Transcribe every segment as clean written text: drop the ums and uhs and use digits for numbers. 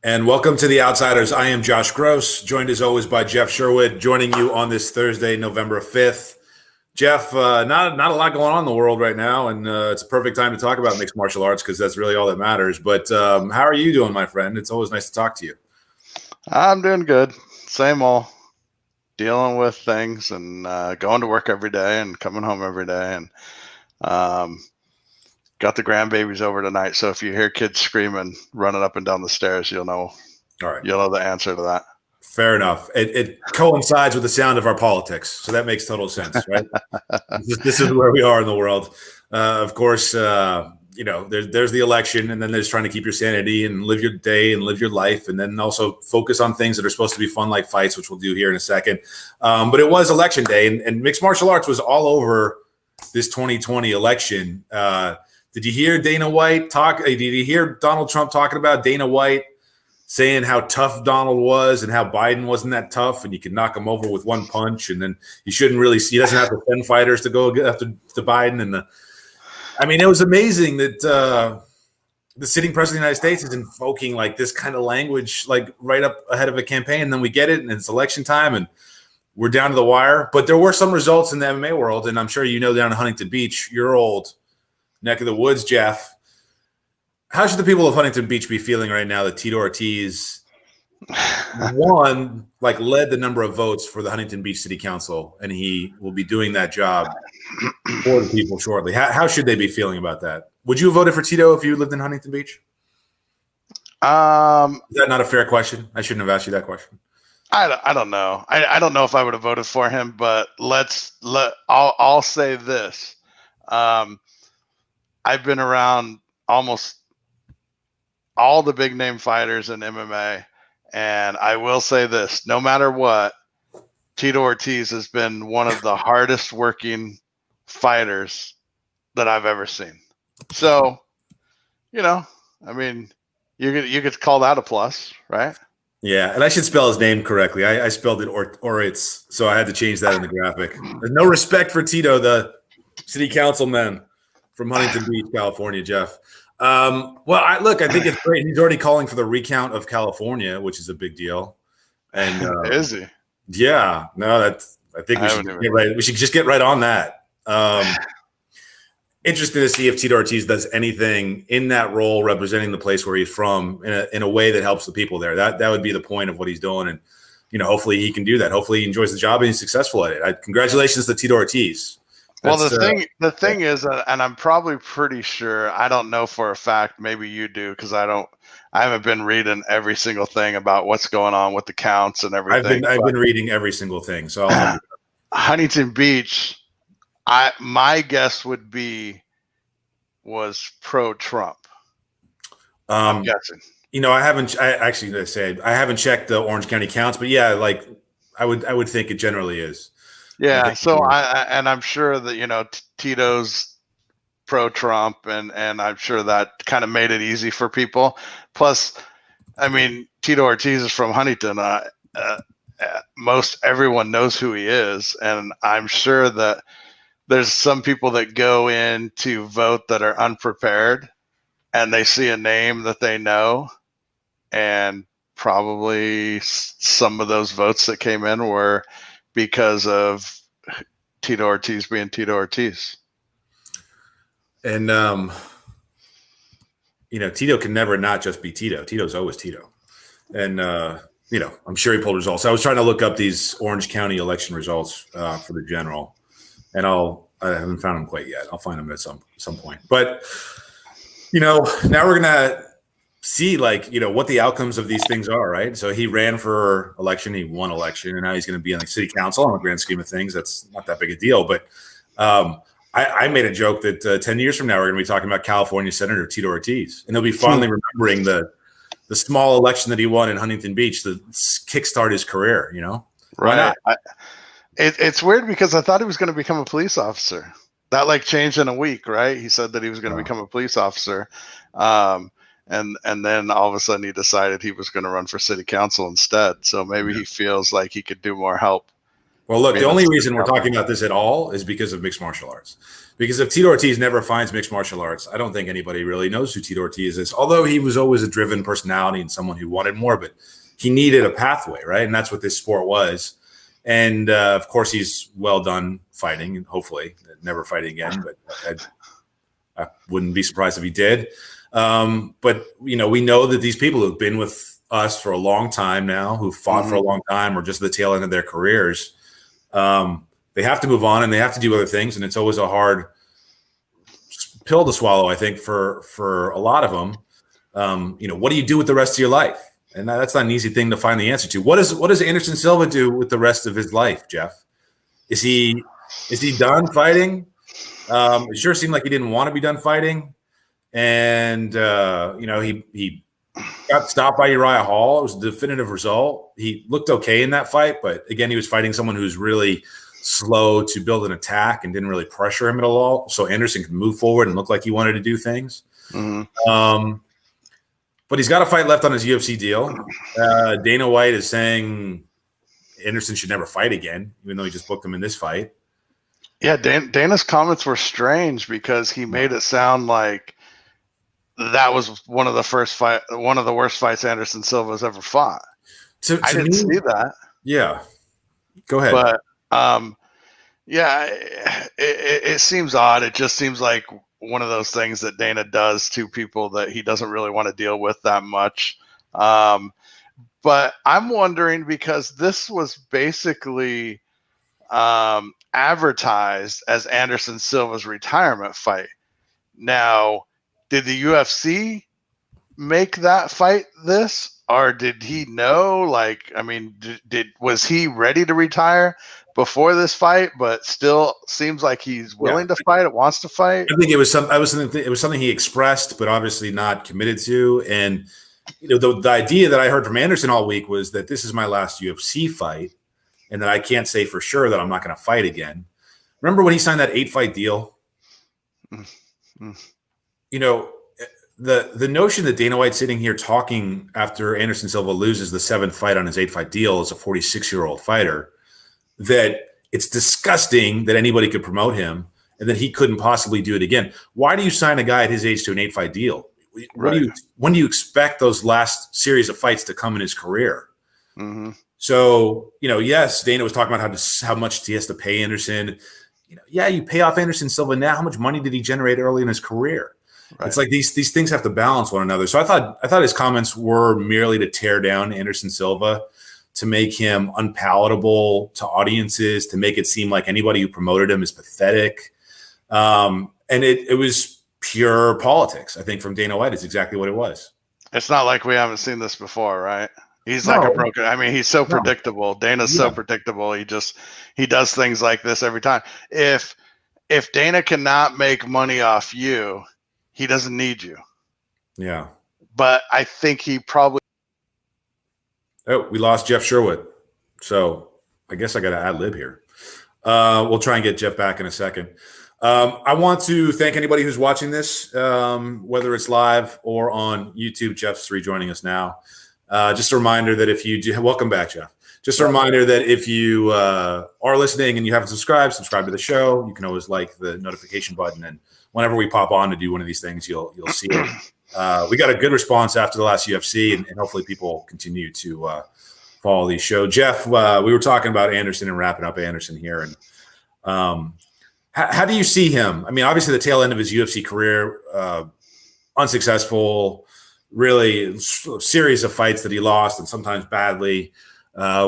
And welcome to The Outsiders. I am Josh Gross, joined as always by Jeff Sherwood, joining you on this Thursday, November 5th. Jeff, not a lot going on in the world right now, and it's a perfect time to talk about mixed martial arts because that's really all that matters. But how are you doing, my friend? It's always nice to talk to you. I'm doing good. Same old. Dealing with things and going to work every day and coming home every day. And got the grandbabies over tonight. So if you hear kids screaming, running up and down the stairs, you'll know. All right. You'll know the answer to that. Fair enough. It coincides with the sound of our politics, so that makes total sense, right? This is where we are in the world. Of course, there's the election, and then there's trying to keep your sanity and live your day and live your life, and then also focus on things that are supposed to be fun, like fights, which we'll do here in a second. But it was election day, and mixed martial arts was all over this 2020 election. Did you hear Dana White talk? Did you hear Donald Trump talking about Dana White saying how tough Donald was and how Biden wasn't that tough and you could knock him over with one punch, and then he doesn't have to send fighters to go after to Biden. It was amazing that the sitting president of the United States is invoking like this kind of language, like right up ahead of a campaign. And then we get it, and it's election time, and we're down to the wire. But there were some results in the MMA world, and I'm sure down in Huntington Beach, your old neck of the woods, Jeff. How should the people of Huntington Beach be feeling right now that Tito Ortiz led the number of votes for the Huntington Beach City Council, and he will be doing that job for the people shortly? How should they be feeling about that? Would you have voted for Tito if you lived in Huntington Beach? Is that not a fair question? I shouldn't have asked you that question. I don't know. I don't know if I would have voted for him, but I'll say this. I've been around almost all the big name fighters in MMA, and I will say this: no matter what, Tito Ortiz has been one of the hardest working fighters that I've ever seen. So, you could call that a plus, right? Yeah, and I should spell his name correctly. I spelled it Oritz, so I had to change that in the graphic. There's no respect for Tito, the city councilman from Huntington Beach, California, Jeff. I think it's great. He's already calling for the recount of California, which is a big deal. And is he? Yeah, no, I think we should just get right on that. Interesting to see if Tito Ortiz does anything in that role, representing the place where he's from, in a way that helps the people there. That would be the point of what he's doing, and hopefully he can do that. Hopefully he enjoys the job and he's successful at it. Congratulations to Tito Ortiz. Well, the thing is, and I'm probably pretty sure, I don't know for a fact, maybe you do, because I haven't been reading every single thing about what's going on with the counts and everything. I've been reading every single thing. So Huntington Beach, my guess would be was pro-Trump. I'm guessing. I haven't checked the Orange County counts, but yeah, like I would think it generally is. Yeah, so I'm sure that Tito's pro-Trump, and I'm sure that kind of made it easy for people. Plus, Tito Ortiz is from Huntington. Most everyone knows who he is, and I'm sure that there's some people that go in to vote that are unprepared, and they see a name that they know, and probably some of those votes that came in were because of Tito Ortiz being Tito Ortiz. And, Tito can never not just be Tito. Tito's always Tito. And, I'm sure he pulled results. I was trying to look up these Orange County election results for the general, and I haven't found them quite yet. I'll find them at some point. But, now we're going to see what the outcomes of these things are, right? So he ran for election, he won election, and now he's going to be on the city council. On the grand scheme of things, that's not that big a deal. But I made a joke that 10 years from now, we're going to be talking about California Senator Tito Ortiz, and they'll be fondly remembering the small election that he won in Huntington Beach to kickstart his career, Right. It's weird because I thought he was going to become a police officer. That changed in a week, right? He said that he was going to become a police officer. And then all of a sudden he decided he was going to run for city council instead. So maybe he feels like he could do more help Well, look, I the mean, only reason we're talking about this at all is because of mixed martial arts. Because if Tito Ortiz never finds mixed martial arts, I don't think anybody really knows who Tito Ortiz is. Although he was always a driven personality and someone who wanted more, but he needed a pathway, right? And that's what this sport was. And of course, he's well done fighting, and hopefully never fighting again. But I wouldn't be surprised if he did. But we know that these people who've been with us for a long time now, who fought for a long time, or just the tail end of their careers. They have to move on and they have to do other things, and it's always a hard pill to swallow, I think, for a lot of them. What do you do with the rest of your life? And that's not an easy thing to find the answer to. What does Anderson Silva do with the rest of his life, Jeff? Is he done fighting? It sure seemed like he didn't want to be done fighting, and he got stopped by Uriah Hall. It was a definitive result. He looked okay in that fight, but again, he was fighting someone who's really slow to build an attack and didn't really pressure him at all. So Anderson could move forward and look like he wanted to do things. But he's got a fight left on his UFC deal. Dana White is saying Anderson should never fight again, even though he just booked him in this fight. Yeah, Dana's comments were strange because he made it sound like that was one of the worst fights Anderson Silva's ever fought. I didn't see that. Yeah, go ahead. But it seems odd. It just seems like one of those things that Dana does to people that he doesn't really want to deal with that much. But I'm wondering, because this was basically advertised as Anderson Silva's retirement fight. Now, did the UFC make that fight this, or did he know? Was he ready to retire before this fight, but still seems like he's willing to fight? It wants to fight. I think it was something he expressed, but obviously not committed to. And the idea that I heard from Anderson all week was that this is my last UFC fight, and that I can't say for sure that I'm not going to fight again. Remember when he signed that 8-fight deal? The notion that Dana White's sitting here talking after Anderson Silva loses the 7th fight on his 8-fight deal as a 46-year-old fighter, that it's disgusting that anybody could promote him and that he couldn't possibly do it again. Why do you sign a guy at his age to an 8-fight deal? Right. When do you expect those last series of fights to come in his career? So, yes, Dana was talking about how much he has to pay Anderson. You pay off Anderson Silva now. How much money did he generate early in his career? Right. It's like these things have to balance one another. So I thought his comments were merely to tear down Anderson Silva, to make him unpalatable to audiences, to make it seem like anybody who promoted him is pathetic. And it was pure politics, I think, from Dana White. Is exactly what it was. It's not like we haven't seen this before, right? He's like a broken. I mean, he's so predictable. Dana's so predictable. He does things like this every time. If Dana cannot make money off you, he doesn't need you. Yeah. But I think he probably. Oh, we lost Jeff Sherwood. So I guess I got to ad lib here. We'll try and get Jeff back in a second. I want to thank anybody who's watching this, whether it's live or on YouTube. Jeff's rejoining us now. Just a reminder that if you do, welcome back, Jeff. Just a reminder that if you are listening and you haven't subscribed to the show. You can always like the notification button, and whenever we pop on to do one of these things, you'll see it. We got a good response after the last UFC, and hopefully people continue to follow these shows. Jeff, we were talking about Anderson and wrapping up Anderson here, and how do you see him? I mean, obviously the tail end of his UFC career, unsuccessful. Really series of fights that he lost, and sometimes badly.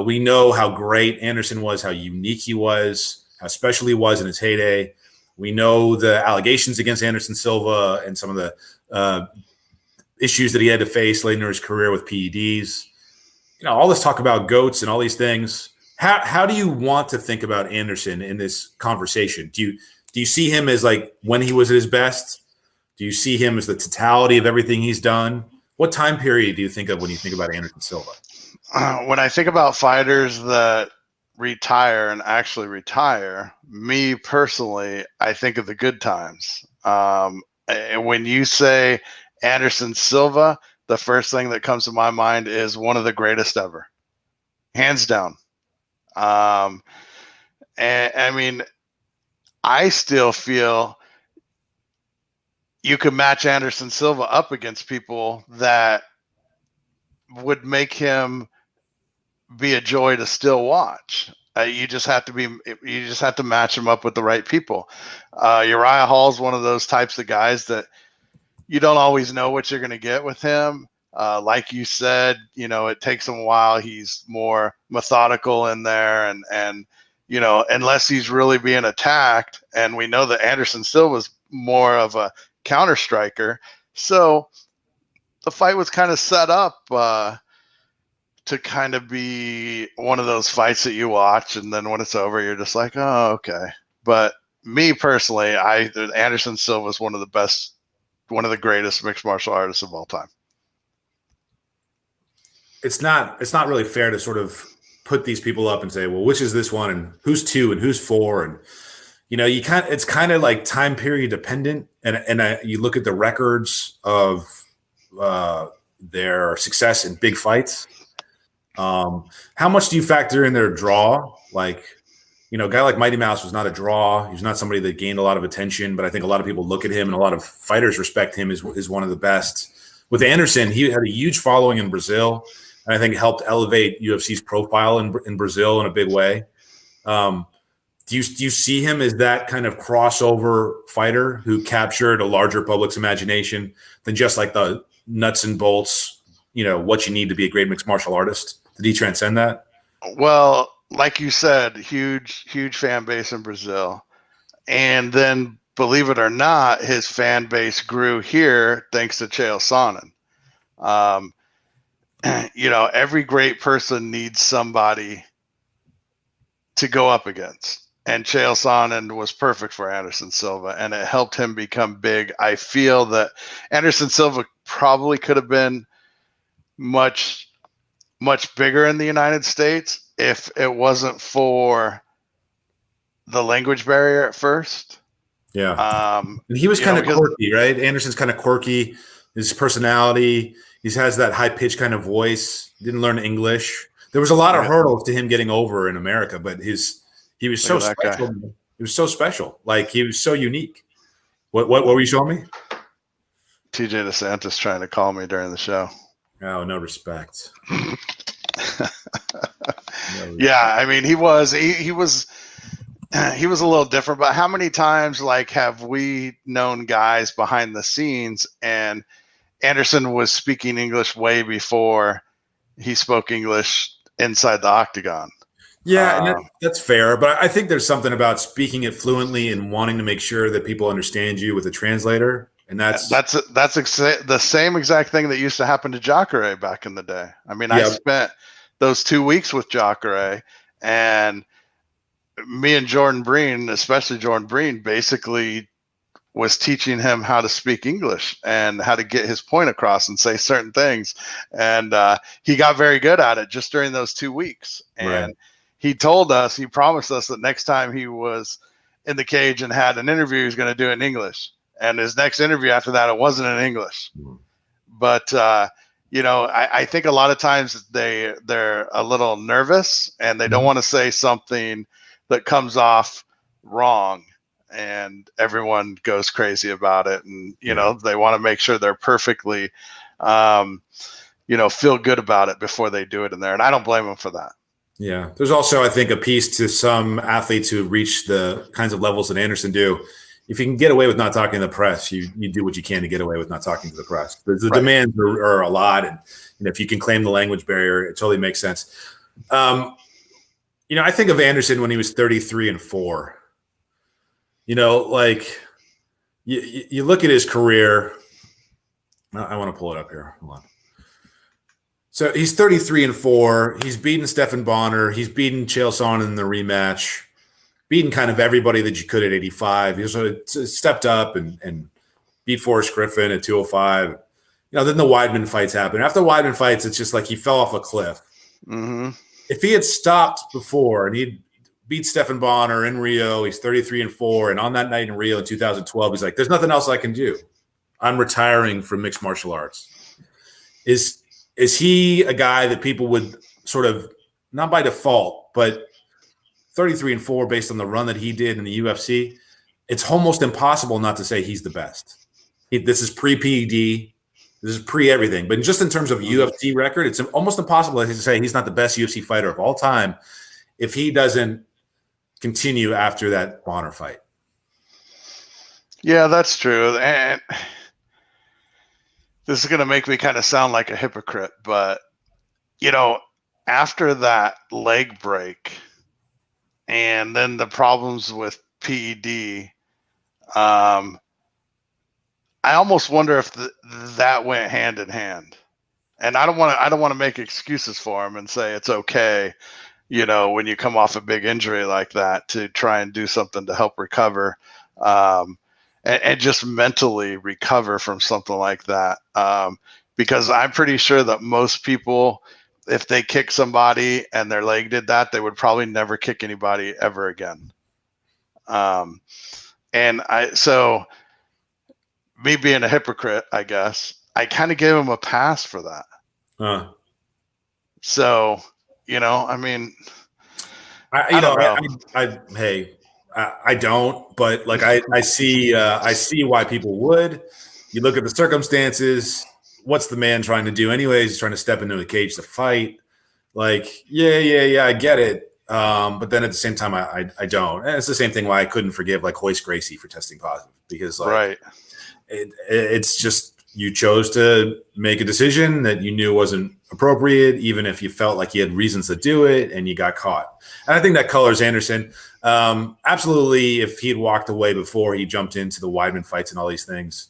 We know how great Anderson was, how unique he was, how special he was in his heyday. We know the allegations against Anderson Silva and some of the issues that he had to face later in his career with PEDs. All this talk about GOATs and all these things. How do you want to think about Anderson in this conversation? Do you see him as like when he was at his best? Do you see him as the totality of everything he's done? What time period do you think of when you think about Anderson Silva? When I think about fighters that retire and actually retire, me personally, I think of the good times. When you say Anderson Silva, the first thing that comes to my mind is one of the greatest ever, hands down. And I mean, I still feel you could match Anderson Silva up against people that would make him be a joy to still watch. You just have to match him up with the right people. Uriah Hall is one of those types of guys that you don't always know what you're going to get with him. Like you said, it takes him a while. He's more methodical in there, and unless he's really being attacked, and we know that Anderson Silva's more of a counter striker, so the fight was kind of set up to kind of be one of those fights that you watch, and then when it's over, you're just like, oh, okay. But me personally, Anderson Silva is one of the greatest mixed martial artists of all time. It's not really fair to sort of put these people up and say, well, which is this one, and who's 2 and who's 4, and it's kind of like time period dependent, and you look at the records of their success in big fights. How much do you factor in their draw? Like, a guy like Mighty Mouse was not a draw. He's not somebody that gained a lot of attention, but I think a lot of people look at him and a lot of fighters respect him as one of the best. With Anderson, he had a huge following in Brazil, and I think helped elevate UFC's profile in Brazil in a big way. Do you see him as that kind of crossover fighter who captured a larger public's imagination than just like the nuts and bolts, what you need to be a great mixed martial artist? Did he transcend that? Well, like you said, huge fan base in Brazil. And then, believe it or not, his fan base grew here thanks to Chael Sonnen. Every great person needs somebody to go up against. And Chael Sonnen was perfect for Anderson Silva, and it helped him become big. I feel that Anderson Silva probably could have been much bigger in the United States if it wasn't for the language barrier at first. Yeah. And he was kind of quirky, right? Anderson's kind of quirky. His personality, he has that high-pitched kind of voice. He didn't learn English. There was a lot of hurdles to him getting over in America, but he was so special. He was so special. Like, he was so unique. What were you showing me? TJ DeSantis trying to call me during the show. Oh, no respect. Yeah, I mean, he was a little different, but how many times have we known guys behind the scenes, and Anderson was speaking English way before he spoke English inside the octagon? Yeah, and that's fair, but I think there's something about speaking it fluently and wanting to make sure that people understand you with a translator. And that's the same exact thing that used to happen to Jacare back in the day. I mean, I spent those 2 weeks with Jacare, and me and Jordan Breen, especially Jordan Breen, basically was teaching him how to speak English and how to get his point across and say certain things. And he got very good at it just during those 2 weeks. And he promised us that next time he was in the cage and had an interview, he was going to do it in English. And his next interview after that, it wasn't in English. But, I think a lot of times they're a little nervous, and they don't want to say something that comes off wrong, and everyone goes crazy about it. And, they want to make sure they're perfectly, feel good about it before they do it in there. And I don't blame them for that. Yeah. There's also, I think, a piece to some athletes who reach the kinds of levels that Anderson do. If you can get away with not talking to the press, you do what you can to get away with not talking to the press. The demands are a lot, and if you can claim the language barrier, it totally makes sense. I think of Anderson when he was 33-4. You look at his career. I want to pull it up here. Hold on. So he's 33-4. He's beaten Stephan Bonner. He's beaten Chael Sonnen in the rematch. Beaten kind of everybody that you could at 85. He sort of stepped up and beat Forrest Griffin at 205. Then the Weidman fights happen. After the Weidman fights, it's just like he fell off a cliff. Mm-hmm. If he had stopped before and he'd beat Stephan Bonner in Rio, he's 33-4. And on that night in Rio in 2012, he's like, there's nothing else I can do. I'm retiring from mixed martial arts. Is he a guy that people would sort of, not by default, but 33-4 based on the run that he did in the UFC. It's almost impossible not to say he's the best. This is pre-PED. This is pre-everything. But just in terms of UFC record, it's almost impossible to say he's not the best UFC fighter of all time if he doesn't continue after that Bonner fight. Yeah, that's true. And this is going to make me kind of sound like a hypocrite, but, after that leg break and then the problems with PED, I almost wonder if that went hand in hand. And I don't want to make excuses for him and say it's okay, when you come off a big injury like that, to try and do something to help recover, and just mentally recover from something like that. Because I'm pretty sure that most people, if they kick somebody and their leg did that, they would probably never kick anybody ever again. So me being a hypocrite, I guess, I kind of gave him a pass for that. So, I mean, I don't, but like I see why people would. You look at the circumstances. What's the man trying to do anyways? He's trying to step into the cage to fight. Like, yeah, I get it. But then at the same time, I don't. And it's the same thing why I couldn't forgive like Hoist Gracie for testing positive, because right. It's just, you chose to make a decision that you knew wasn't appropriate, even if you felt like you had reasons to do it, and you got caught. And I think that colors Anderson. Absolutely, if he had walked away before he jumped into the Weidman fights and all these things,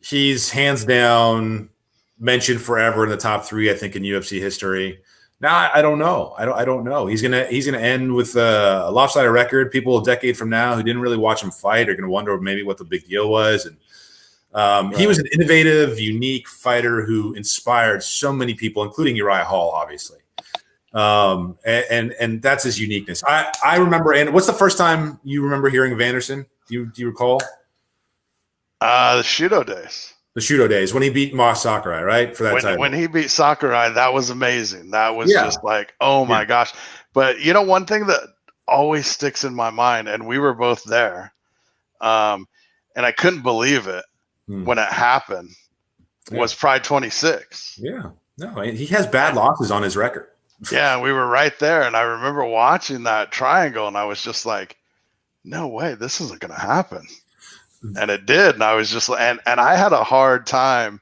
he's hands down mentioned forever in the top 3, I think, in UFC history. Now, I don't know. I don't know. He's gonna end with a lopsided record. People a decade from now who didn't really watch him fight are gonna wonder maybe what the big deal was. And right. He was an innovative, unique fighter who inspired so many people, including Uriah Hall, obviously. And that's his uniqueness. I remember. And what's the first time you remember hearing of Anderson? Do you recall? The Shudo days. The Shudo days when he beat Moss Sakurai, right? For that time. When he beat Sakurai, that was amazing. That was just like, oh my gosh. But one thing that always sticks in my mind, and we were both there, and I couldn't believe it when it happened, was Pride 26. Yeah. No, he has bad losses on his record. Yeah, we were right there. And I remember watching that triangle, and I was just like, no way, this isn't going to happen. And it did. And I was just, and I had a hard time,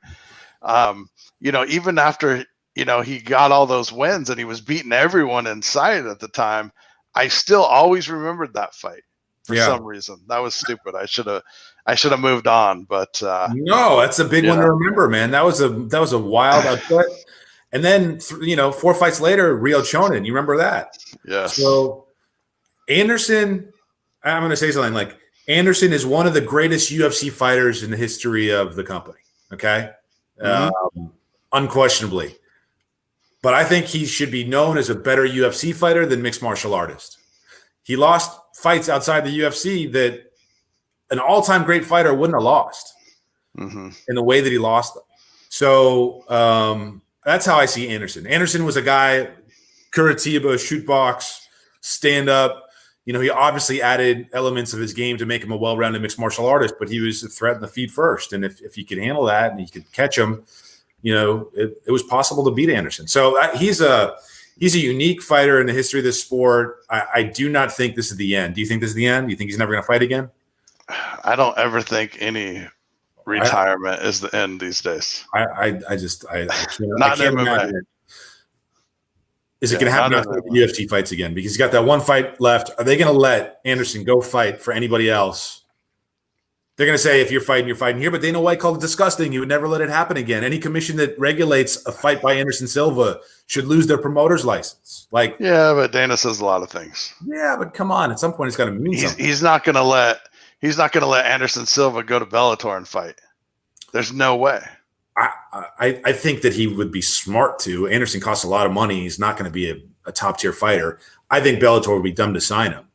even after, he got all those wins and he was beating everyone in sight at the time, I still always remembered that fight for some reason. That was stupid. I should have moved on, but no, that's a big one to remember, man. That was a wild upset. And then, 4 fights later, Rio Chonin, you remember that? Yes. So Anderson, I'm going to say something like, Anderson is one of the greatest UFC fighters in the history of the company. Okay. Unquestionably. But I think he should be known as a better UFC fighter than mixed martial artist. He lost fights outside the UFC that an all-time great fighter wouldn't have lost in the way that he lost them. So that's how I see Anderson. Anderson was a guy, Curitiba, shoot box, stand up. He obviously added elements of his game to make him a well-rounded mixed martial artist, but he was a threat in the feet first. And if he could handle that and he could catch him, it was possible to beat Anderson. So he's a unique fighter in the history of this sport. I do not think this is the end. Do you think this is the end? Do you think he's never going to fight again? I don't ever think any retirement is the end these days. I can't imagine it. Is it going to happen after the UFC fights again? Because he's got that one fight left. Are they going to let Anderson go fight for anybody else? They're going to say, if you're fighting here. But Dana White called it disgusting. He would never let it happen again. Any commission that regulates a fight by Anderson Silva should lose their promoter's license. But Dana says a lot of things. Yeah, but come on. At some point, it's got to mean something. He's not going to let Anderson Silva go to Bellator and fight. There's no way. I think that he would be smart to. Anderson costs a lot of money. He's not going to be a top-tier fighter. I think Bellator would be dumb to sign him.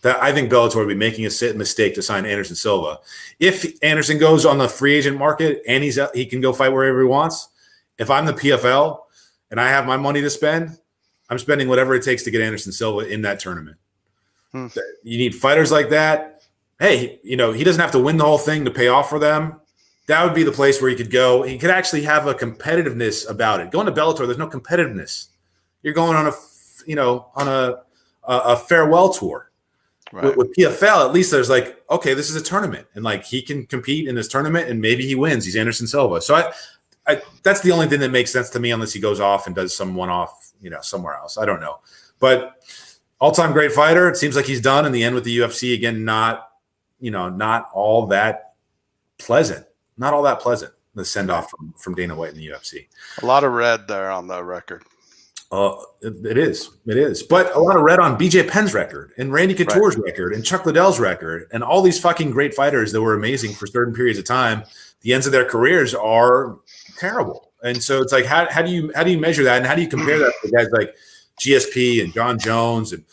I think Bellator would be making a mistake to sign Anderson Silva. If Anderson goes on the free agent market and he can go fight wherever he wants, if I'm the PFL and I have my money to spend, I'm spending whatever it takes to get Anderson Silva in that tournament. Hmm. You need fighters like that. Hey, he doesn't have to win the whole thing to pay off for them. That would be the place where he could go. He could actually have a competitiveness about it. Going to Bellator, there's no competitiveness. You're going on a farewell tour. Right. With PFL, at least there's like, okay, this is a tournament, and like he can compete in this tournament, and maybe he wins. He's Anderson Silva. So that's the only thing that makes sense to me, unless he goes off and does some one-off, somewhere else. I don't know, but all-time great fighter. It seems like he's done in the end with the UFC again. Not all that pleasant. Not all that pleasant. The send-off from Dana White in the UFC. A lot of red there on the record. It is. But a lot of red on BJ Penn's record and Randy Couture's record and Chuck Liddell's record and all these fucking great fighters that were amazing for certain periods of time. The ends of their careers are terrible. And so it's like, how do you measure that? And how do you compare that to guys like GSP and John Jones and,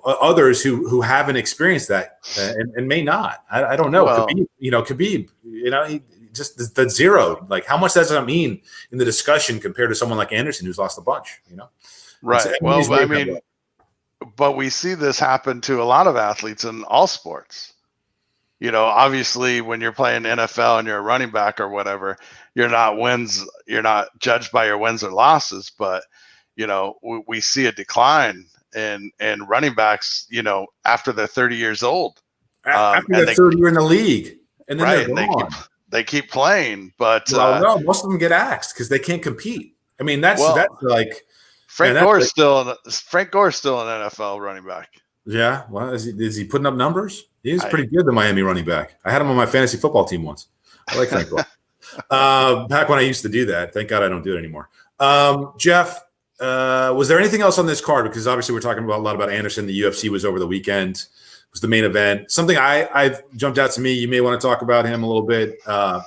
others who haven't experienced that and may not. I don't know. Well, Khabib, he just the zero. Like, how much does that mean in the discussion compared to someone like Anderson who's lost a bunch? Right. But we see this happen to a lot of athletes in all sports. Obviously, when you're playing NFL and you're a running back or whatever, you're not judged by your wins or losses. But we see a decline in running backs, after they're 30 years old. After they're 30 year in the league. And then they're gone. They keep playing, but no, most of them get axed because they can't compete. I mean, that's like Frank Gore's still an NFL running back. Yeah, well, is he putting up numbers? He's pretty good, the Miami running back. I had him on my fantasy football team once. I like Frank Gore. Back when I used to do that. Thank God I don't do it anymore. Jeff, was there anything else on this card? Because obviously we're talking a lot about Anderson. The UFC was over the weekend. Was the main event. Something I jumped out to me. You may want to talk about him a little bit.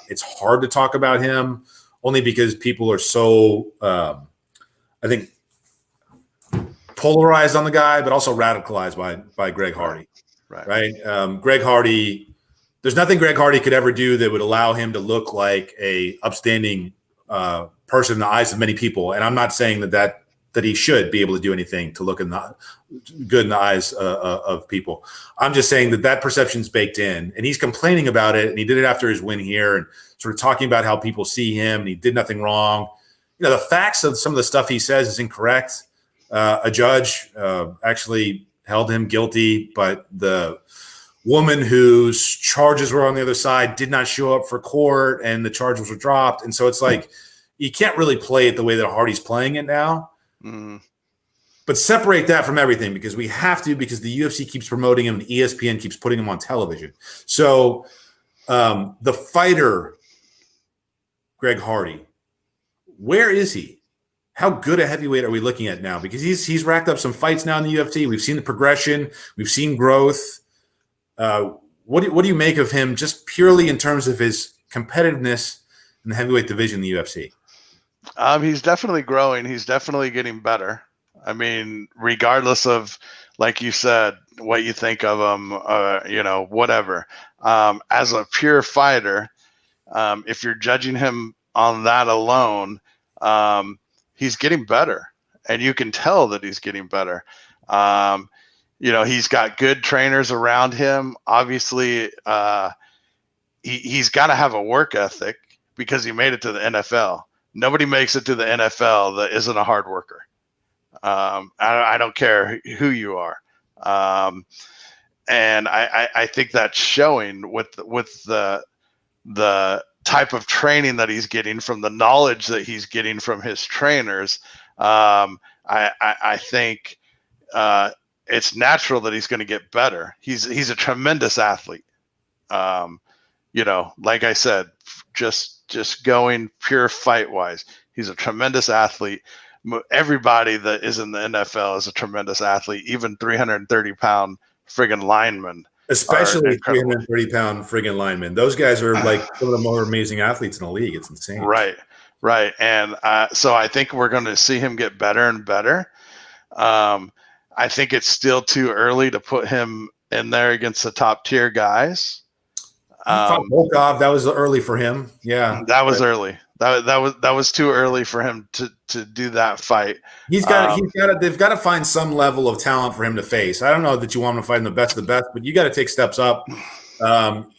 It's hard to talk about him only because people are so, I think, polarized on the guy, but also radicalized by Greg Hardy. Right. Greg Hardy, there's nothing Greg Hardy could ever do that would allow him to look like a upstanding person in the eyes of many people. And I'm not saying that he should be able to do anything to look good in the eyes of people. I'm just saying that perception's baked in, and he's complaining about it. And he did it after his win here, and sort of talking about how people see him, and he did nothing wrong. The facts of some of the stuff he says is incorrect. A judge actually held him guilty, but the woman whose charges were on the other side did not show up for court, and the charges were dropped. And so it's like, you can't really play it the way that Hardy's playing it now. But separate that from everything, because we have to, because the UFC keeps promoting him and ESPN keeps putting him on television. So the fighter, Greg Hardy, where is he? How good a heavyweight are we looking at now? Because he's racked up some fights now in the UFC. We've seen the progression. We've seen growth. What do you make of him just purely in terms of his competitiveness in the heavyweight division in the UFC? He's definitely growing. He's definitely getting better. I mean, regardless of, like you said, what you think of him, whatever. As a pure fighter, if you're judging him on that alone, he's getting better, and you can tell that he's getting better. He's got good trainers around him. Obviously, he's got to have a work ethic because he made it to the NFL. Nobody makes it to the NFL that isn't a hard worker. I don't care who you are. And I think that's showing with the type of training that he's getting, from the knowledge that he's getting from his trainers. I think it's natural that he's going to get better. He's a tremendous athlete. Like I said, just going pure fight wise, he's a tremendous athlete. Everybody that is in the NFL is a tremendous athlete, even 330-pound friggin' linemen. Especially 330-pound friggin' linemen. Those guys are like some of the more amazing athletes in the league. It's insane. Right. And so I think we're going to see him get better and better. I think it's still too early to put him in there against the top tier guys. Volkov, that was early for him. Yeah, that was early. That was too early for him to do that fight. They've got to find some level of talent for him to face. I don't know that you want him to fight in the best of the best, but you got to take steps up.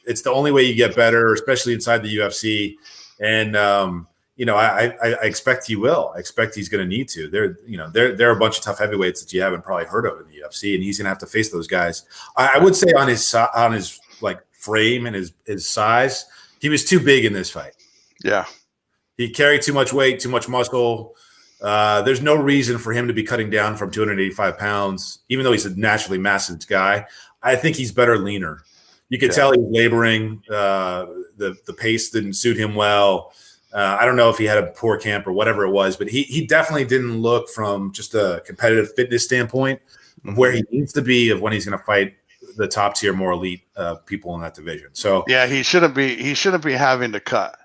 It's the only way you get better, especially inside the UFC. And I expect he will. I expect he's going to need to. There are a bunch of tough heavyweights that you haven't probably heard of in the UFC, and he's going to have to face those guys. I would say on his like frame and his size, he was too big in this fight. Yeah. He carried too much weight, too much muscle. There's no reason for him to be cutting down from 285 pounds, even though he's a naturally massive guy. I think he's better leaner. You could tell he was laboring. The pace didn't suit him well. I don't know if he had a poor camp or whatever it was, but he definitely didn't look from just a competitive fitness standpoint of where he needs to be of when he's going to fight the top tier, more elite people in that division. So yeah, he shouldn't be having to cut.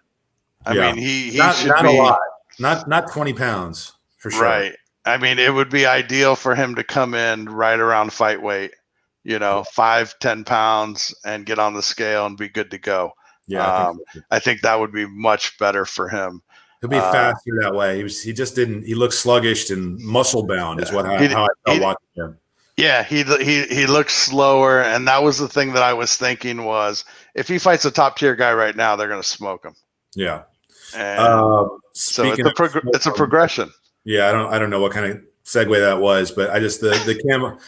I mean, he should not be a lot, not 20 pounds for sure. Right. I mean, it would be ideal for him to come in right around fight weight, 5-10 pounds, and get on the scale and be good to go. Yeah, I think that would be much better for him. He'll be faster that way. He just didn't. He looked sluggish and muscle bound. Is how I felt watching him. Yeah, he looks slower, and that was the thing that I was thinking was if he fights a top tier guy right now, they're going to smoke him. Yeah. And so it's a progression. Yeah, I don't know what kind of segue that was, but I just the camera,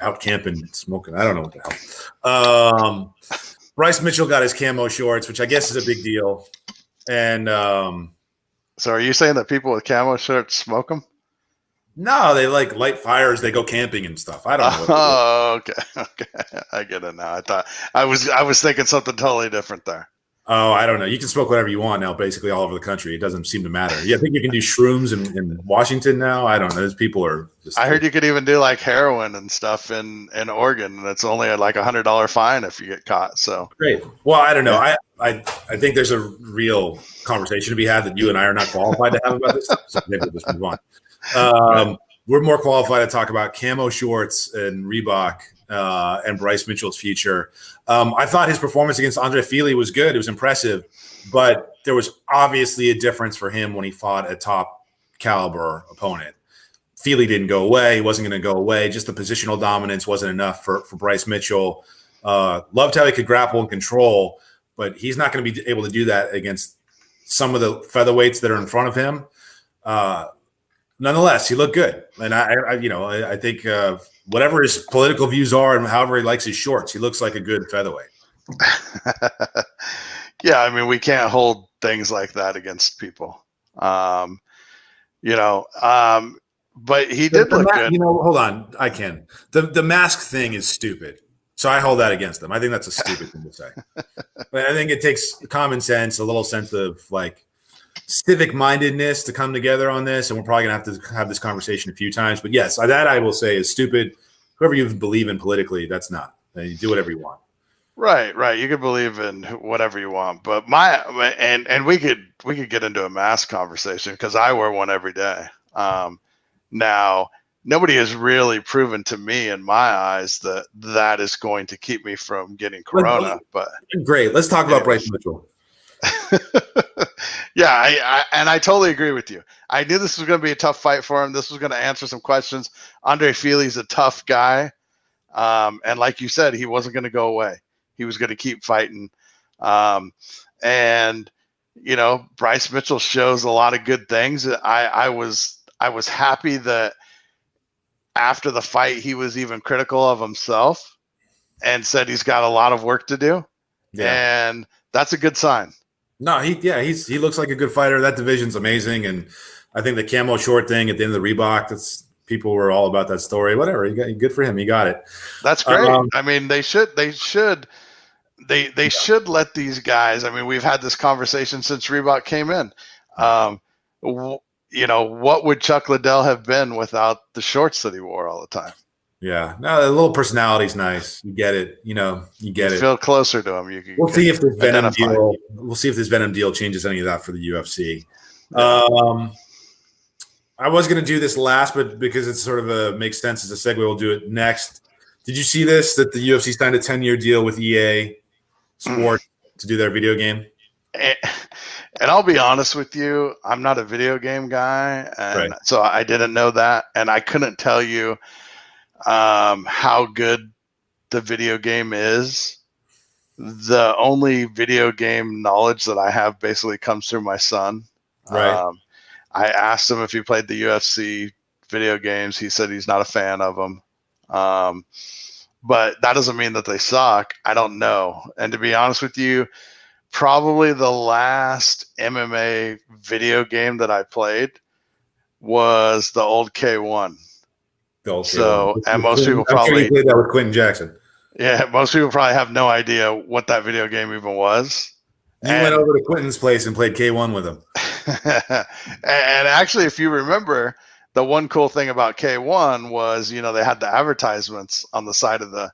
out camping, smoking. I don't know what the hell. Bryce Mitchell got his camo shorts, which I guess is a big deal. And so, are you saying that people with camo shorts smoke them? No, they like light fires. They go camping and stuff. I don't know. Oh, okay, I get it now. I was thinking something totally different there. Oh, I don't know. You can smoke whatever you want now, basically all over the country. It doesn't seem to matter. Yeah, I think you can do shrooms in Washington now. I don't know. Those people are just. I heard you could even do like heroin and stuff in Oregon, and it's only like $100 fine if you get caught. So great. Well, I don't know. Yeah. I think there's a real conversation to be had that you and I are not qualified to have about this. So maybe we'll just move on. We're more qualified to talk about camo shorts and Reebok and Bryce Mitchell's future. I thought his performance against Andre Fili was good. It was impressive, but there was obviously a difference for him when he fought a top caliber opponent. Fili didn't go away. He wasn't going to go away. Just the positional dominance wasn't enough for Bryce Mitchell. Loved how he could grapple and control, but he's not going to be able to do that against some of the featherweights that are in front of him. Nonetheless, he looked good, and I think whatever his political views are and however he likes his shorts, he looks like a good featherweight. Yeah, I mean, we can't hold things like that against people, but he did look good. Hold on, I can. The mask thing is stupid, so I hold that against them. I think that's a stupid thing to say. But I think it takes common sense, a little sense of like civic mindedness to come together on this, and we're probably gonna have to have this conversation a few times. But yes, that I will say is stupid. Whoever you believe in politically, that's not. You do whatever you want. Right. You can believe in whatever you want, but and we could get into a mask conversation because I wear one every day. Now nobody has really proven to me, in my eyes, that is going to keep me from getting corona. But great, let's talk about Bryce Mitchell. Yeah, I totally agree with you. I knew this was going to be a tough fight for him. This was going to answer some questions. Andre Fili's a tough guy, and like you said, he wasn't going to go away. He was going to keep fighting, and Bryce Mitchell shows a lot of good things. I was happy that after the fight he was even critical of himself and said he's got a lot of work to do, and that's a good sign. No, he looks like a good fighter. That division's amazing, and I think the camo short thing at the end of the Reebok, people were all about that story. Whatever, good for him. He got it. That's great. I mean, they should let these guys. I mean, we've had this conversation since Reebok came in. What would Chuck Liddell have been without the shorts that he wore all the time? Yeah, no, the little personality's nice. You get it. You get it. Feel closer to him. We'll see if this Venom deal. We'll see if this Venom deal changes any of that for the UFC. I was going to do this last, but because it sort of makes sense as a segue, we'll do it next. Did you see this? That the UFC signed a 10-year deal with EA Sports to do their video game? And I'll be honest with you, I'm not a video game guy, and Right. so I didn't know that, and I couldn't tell you how good the video game is. The only video game knowledge that I have basically comes through my son. Right. I asked him if he played the UFC video games. He said he's not a fan of them. But that doesn't mean that they suck. I don't know. And to be honest with you, probably the last MMA video game that I played was the old K1. The old So, K1. and most people I'm sure you probably, played that with Quentin Jackson. yeah, most people probably have no idea what that video game even was. You went over to Quentin's place and played K1 with him. And actually, if you remember, the one cool thing about K1 was, you know, they had the advertisements on the side of the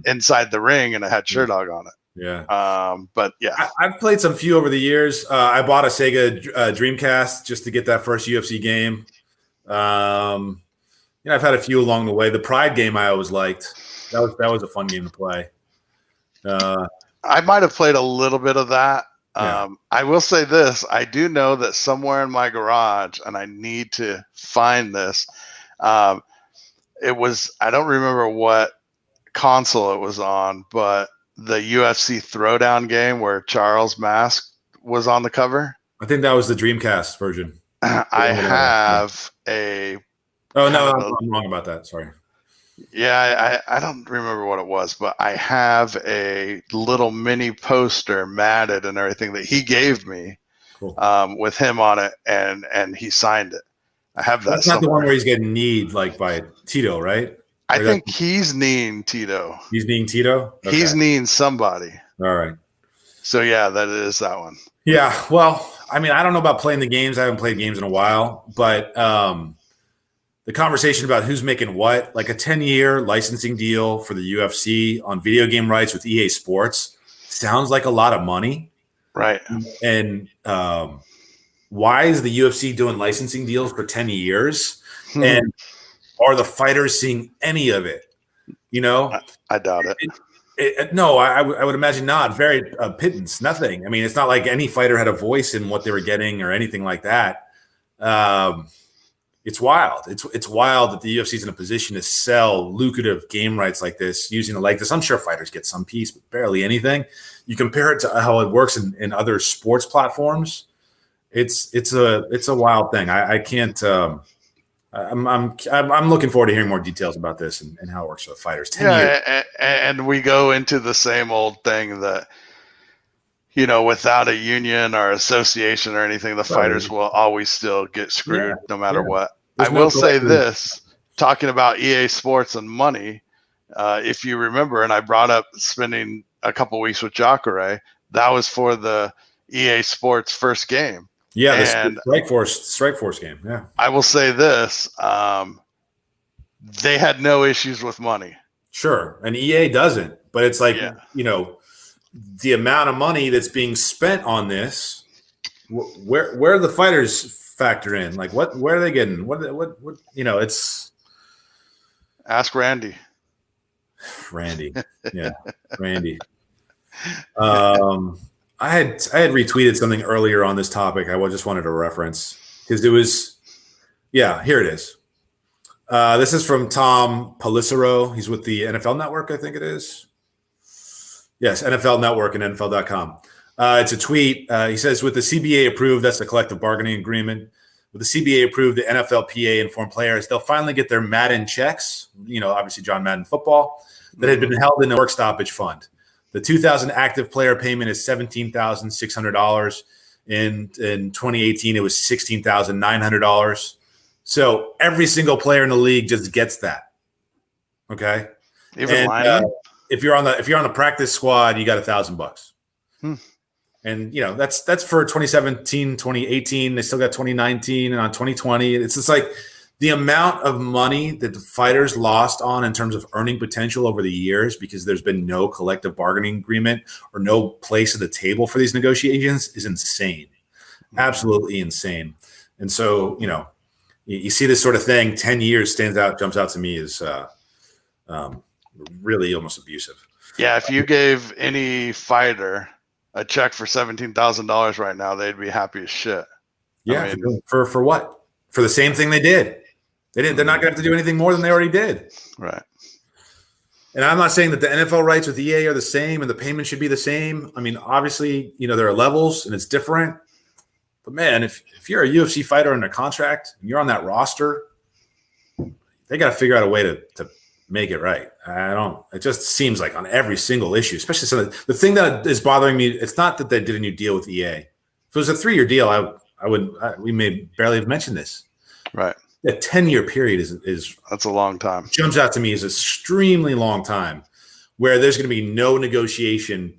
inside the ring, and it had Sherdog on it. Yeah. But yeah, I've played some few over the years. I bought a Sega Dreamcast just to get that first UFC game. I've had a few along the way. The Pride game I always liked. That was a fun game to play. I might have played a little bit of that. Yeah. I will say this. I do know that somewhere in my garage, and I need to find this. It was, I don't remember what console it was on, but the UFC Throwdown game where Charles Mask was on the cover. I think that was the Dreamcast version. I have a. Oh, no, I'm wrong about that. Sorry. Yeah, I don't remember what it was, but I have a little mini poster matted and everything that he gave me. Cool. With him on it, and he signed it. I have that. That's not the one where he's getting kneed like by Tito, right? I think he's kneeing Tito. He's kneeing Tito? Okay. He's kneeing somebody. All right. So, yeah, that is that one. Yeah, well, I mean, I don't know about playing the games. I haven't played games in a while, but the conversation about who's making what, like a 10-year licensing deal for the UFC on video game rights with EA Sports sounds like a lot of money. Right. And why is the UFC doing licensing deals for 10 years? And are the fighters seeing any of it? You know? I doubt it. No, I would imagine not. Very pittance, nothing. I mean, it's not like any fighter had a voice in what they were getting or anything like that. It's wild. It's wild that the UFC is in a position to sell lucrative game rights like this using a likeness. I'm sure fighters get some piece, but barely anything. You compare it to how it works in other sports platforms. It's a wild thing. I can't. I'm looking forward to hearing more details about this and how it works for the fighters. 10 years. And we go into the same old thing that, you know, without a union or association or anything, the fighters will always still get screwed no matter what. I will say this, talking about EA Sports and money, if you remember, and I brought up spending a couple weeks with Jacare, that was for the EA Sports first game. Yeah, the Strike Force game. Yeah, I will say this: they had no issues with money. Sure, and EA doesn't, but it's like you know, the amount of money that's being spent on this. Where the fighters factor in? Like, where are they getting? What? You know, it's. Ask Randy. Yeah, Randy. I had retweeted something earlier on this topic. I just wanted to reference because it was, here it is. This is from Tom Pelissero. He's with the NFL Network, I think it is. Yes, NFL Network and NFL.com. It's a tweet. He says, with the CBA approved, that's the collective bargaining agreement. With the CBA approved, the NFLPA informed players they'll finally get their Madden checks, you know, obviously John Madden football, that had been held in the work stoppage fund. The 2,000 active player payment is $17,600. In 2018, it was $16,900. So every single player in the league just gets that. Okay. Even linemen? If you're on the practice squad, you got $1,000. And you know, that's for 2017, 2018. They still got 2019 and on 2020. It's just like the amount of money that the fighters lost on in terms of earning potential over the years because there's been no collective bargaining agreement or no place at the table for these negotiations is insane. Absolutely insane. And so, you know, you see this sort of thing, 10 years jumps out to me as really almost abusive. Yeah, if you gave any fighter a check for $17,000 right now, they'd be happy as shit. Yeah, I mean, for what? For the same thing they did. They're not going to have to do anything more than they already did. Right. And I'm not saying that the NFL rights with EA are the same and the payment should be the same. I mean, obviously, there are levels and it's different. But man, if you're a UFC fighter under contract and you're on that roster, they got to figure out a way to make it right. It just seems like on every single issue, especially the thing that is bothering me, it's not that they did a new deal with EA. If it was a 3-year deal, we may barely have mentioned this. Right. A 10-year period is that's a long time. Jumps out to me as an extremely long time where there's going to be no negotiation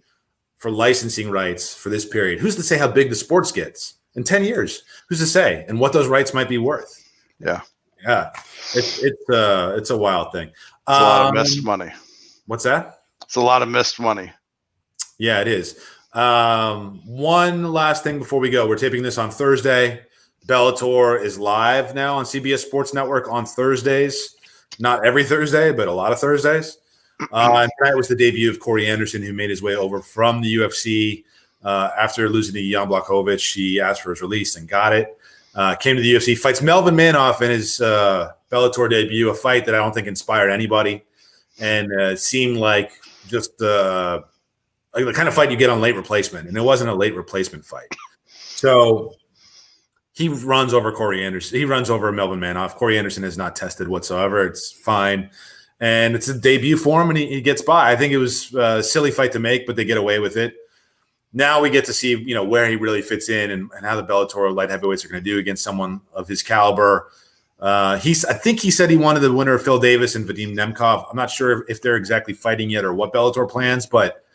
for licensing rights for this period. Who's to say how big the sports gets in 10 years? Who's to say? And what those rights might be worth. Yeah. Yeah. It's a wild thing. It's a lot of missed money. What's that? It's a lot of missed money. Yeah, it is. One last thing before we go. We're taping this on Thursday. Bellator is live now on CBS Sports Network on Thursdays. Not every Thursday, but a lot of Thursdays. And tonight was the debut of Corey Anderson, who made his way over from the UFC after losing to Jan Blachowicz. He asked for his release and got it. Came to the UFC, fights Melvin Manoff in his Bellator debut, a fight that I don't think inspired anybody, and seemed like just like the kind of fight you get on late replacement, and it wasn't a late replacement fight. So he runs over Corey Anderson. He runs over Melvin Manoff. Corey Anderson is not tested whatsoever. It's fine. And it's a debut for him, and he gets by. I think it was a silly fight to make, but they get away with it. Now we get to see, where he really fits in and how the Bellator light heavyweights are going to do against someone of his caliber. I think he said he wanted the winner of Phil Davis and Vadim Nemkov. I'm not sure if they're exactly fighting yet or what Bellator plans, but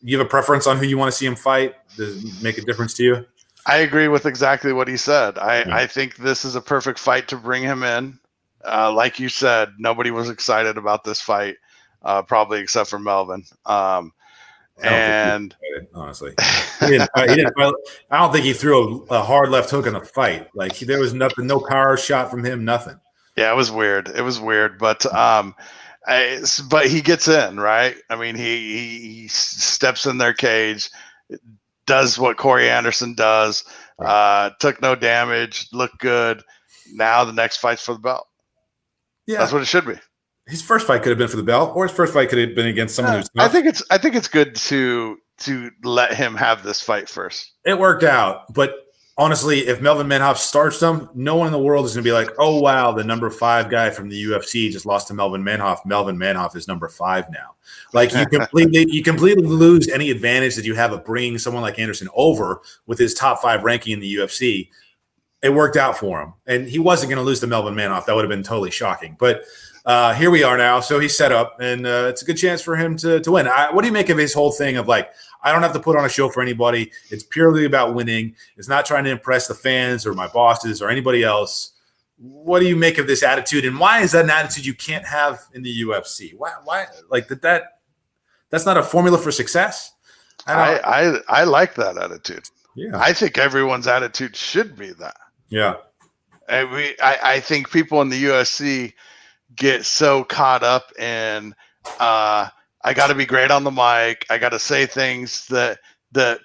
you have a preference on who you want to see him fight? Does it make a difference to you? I agree with exactly what he said. I think this is a perfect fight to bring him in. Like you said, nobody was excited about this fight, probably except for Melvin. Honestly, he didn't fight. I don't think he threw a hard left hook in the fight. Like there was nothing, no power shot from him, nothing. Yeah, it was weird. But but he gets in, right? I mean, he steps in their cage, does what Corey Anderson does, took no damage, looked good. Now the next fight's for the belt. Yeah, that's what it should be. His first fight could have been for the belt, or his first fight could have been against someone who's tough. I think it's good to let him have this fight first. It worked out, but honestly, if Melvin Manoff starts him, no one in the world is going to be like, "Oh wow, the number 5 guy from the UFC just lost to Melvin Manoff. Melvin Manoff is number 5 now." Like you completely lose any advantage that you have of bringing someone like Anderson over with his top 5 ranking in the UFC. It worked out for him, and he wasn't going to lose to Melvin Manoff. That would have been totally shocking, but. Here we are now. So he's set up, and it's a good chance for him to win. What do you make of his whole thing of like, I don't have to put on a show for anybody. It's purely about winning. It's not trying to impress the fans or my bosses or anybody else. What do you make of this attitude, and why is that an attitude you can't have in the UFC? Why like that's not a formula for success? I like that attitude. Yeah. I think everyone's attitude should be that. Yeah. I think people in the UFC get so caught up in I got to be great on the mic. I got to say things that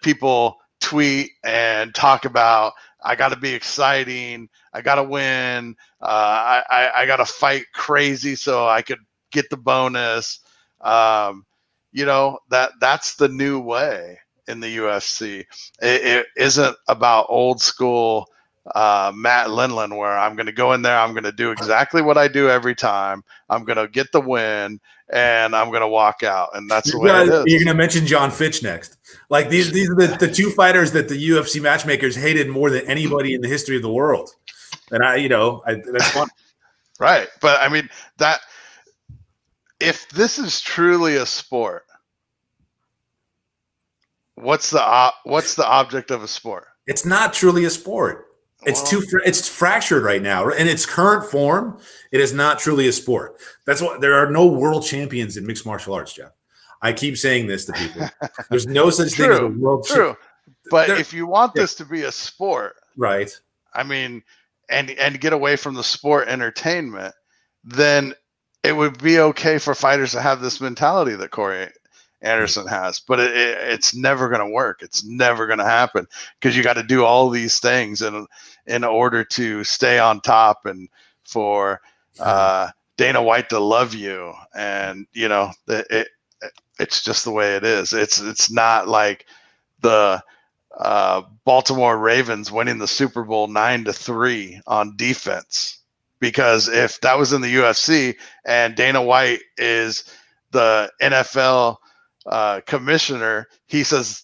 people tweet and talk about. I got to be exciting. I got to win. I got to fight crazy so I could get the bonus. That's the new way in the UFC. It isn't about old school Matt Lindland, where I'm going to go in there, I'm going to do exactly what I do every time. I'm going to get the win, and I'm going to walk out. And that's the way it is. You're going to mention John Fitch next. Like these are the 2 fighters that the UFC matchmakers hated more than anybody in the history of the world. And that's fun. Right. But I mean, that if this is truly a sport, what's the object of a sport? It's not truly a sport. It's fractured right now. In its current form, it is not truly a sport. That's why there are no world champions in mixed martial arts, Jeff. I keep saying this to people. There's no such thing as a world champion. But if you want this to be a sport, right? I mean, and get away from the sport entertainment, then it would be okay for fighters to have this mentality that Corey Anderson has, but it's never going to work. It's never going to happen because you got to do all these things in order to stay on top and for Dana White to love you. And, you know, it's just the way it is. It's not like the Baltimore Ravens winning the Super Bowl 9-3 on defense, because if that was in the UFC and Dana White is the NFL commissioner, he says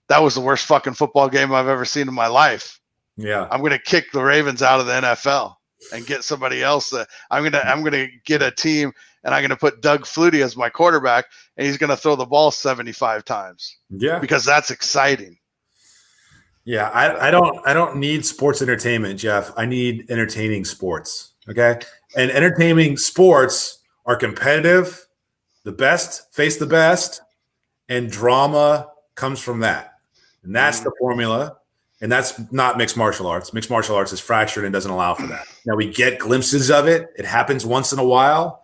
that was the worst fucking football game I've ever seen in my life. Yeah, I'm going to kick the Ravens out of the NFL and get somebody else. I'm going to get a team, and I'm going to put Doug Flutie as my quarterback, and he's going to throw the ball 75 times. Yeah, because that's exciting. Yeah, I don't need sports entertainment, Jeff. I need entertaining sports. Okay, and entertaining sports are competitive. The best face the best, and drama comes from that. And that's the formula. And that's not mixed martial arts. Mixed martial arts is fractured and doesn't allow for that. Now, we get glimpses of it. It happens once in a while.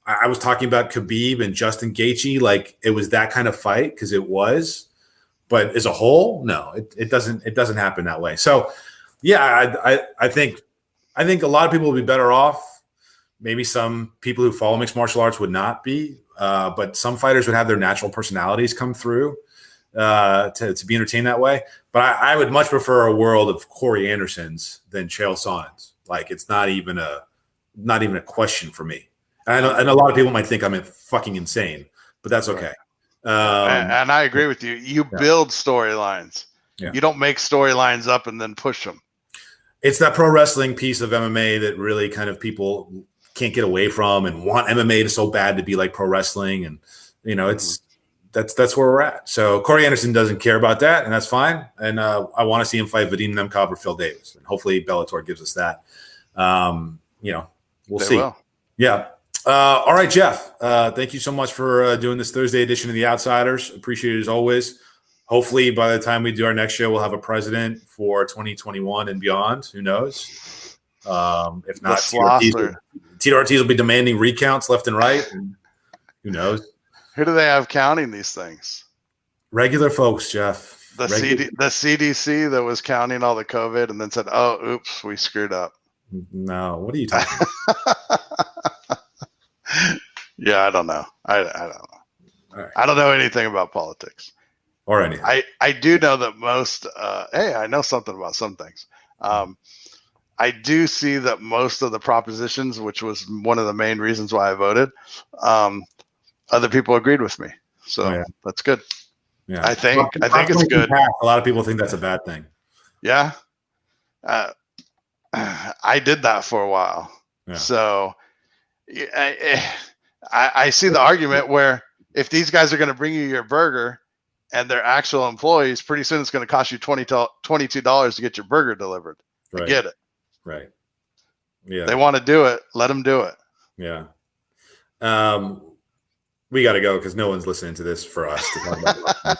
I was talking about Khabib and Justin Gaethje. Like, it was that kind of fight because it was. But as a whole, no, it doesn't happen that way. So, yeah, I think a lot of people would be better off. Maybe some people who follow mixed martial arts would not be. But some fighters would have their natural personalities come through to be entertained that way. But I would much prefer a world of Corey Andersons than Chael Sonnen's. Like, it's not even a question for me. And a lot of people might think I'm fucking insane, but that's okay. And I agree with you. You build storylines. Yeah. You don't make storylines up and then push them. It's that pro wrestling piece of MMA that really kind of people can't get away from and want MMA to so bad to be like pro wrestling. And, you know, that's where we're at. So Corey Anderson doesn't care about that, and that's fine. And I want to see him fight Vadim Nemkov or Phil Davis. And hopefully Bellator gives us that. You know, we'll see. Will. Yeah. All right, Jeff. Thank you so much for doing this Thursday edition of The Outsiders. Appreciate it as always. Hopefully by the time we do our next show, we'll have a president for 2021 and beyond. Who knows? If not, Tito Ortiz will be demanding recounts left and right. And who knows? Who do they have counting these things? Regular folks, Jeff. The CDC that was counting all the COVID and then said, "Oh, oops, we screwed up." No, what are you talking about? Yeah, I don't know. I don't know. Right. I don't know anything about politics or anything. I do know that most. Hey, I know something about some things. I do see that most of the propositions, which was one of the main reasons why I voted, other people agreed with me. So that's good. Yeah, I think it's good. A lot of people think that's a bad thing. Yeah, I did that for a while. Yeah. So I see the argument where if these guys are going to bring you your burger and they're actual employees, pretty soon it's going to cost you $22 to get your burger delivered. Right. I get it. Right. Yeah. They want to do it. Let them do it. Yeah. We got to go because no one's listening to this for us to talk about.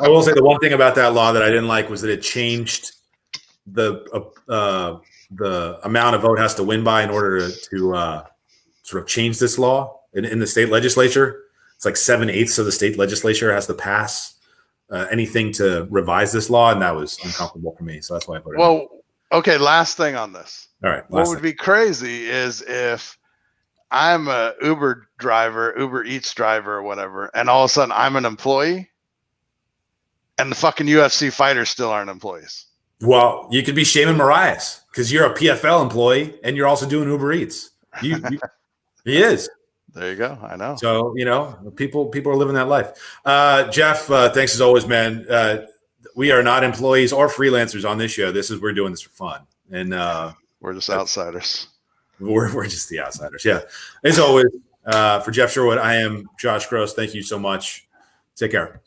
I will say the one thing about that law that I didn't like was that it changed the amount a vote has to win by in order to sort of change this law in the state legislature. It's like 7/8 of the state legislature has to pass anything to revise this law, and that was uncomfortable for me. So that's why I voted. Well, okay. Last thing on this. All right. What would be crazy is if I'm a Uber Eats driver or whatever, and all of a sudden I'm an employee, and the fucking UFC fighters still aren't employees. Well, you could be Shaman Marias because you're a PFL employee and you're also doing Uber Eats. He is. There you go. I know. So, you know, people are living that life. Jeff, thanks as always, man. We are not employees or freelancers on this show. We're doing this for fun. And we're just outsiders. We're just the outsiders. Yeah. As always, for Jeff Sherwood, I am Josh Gross. Thank you so much. Take care.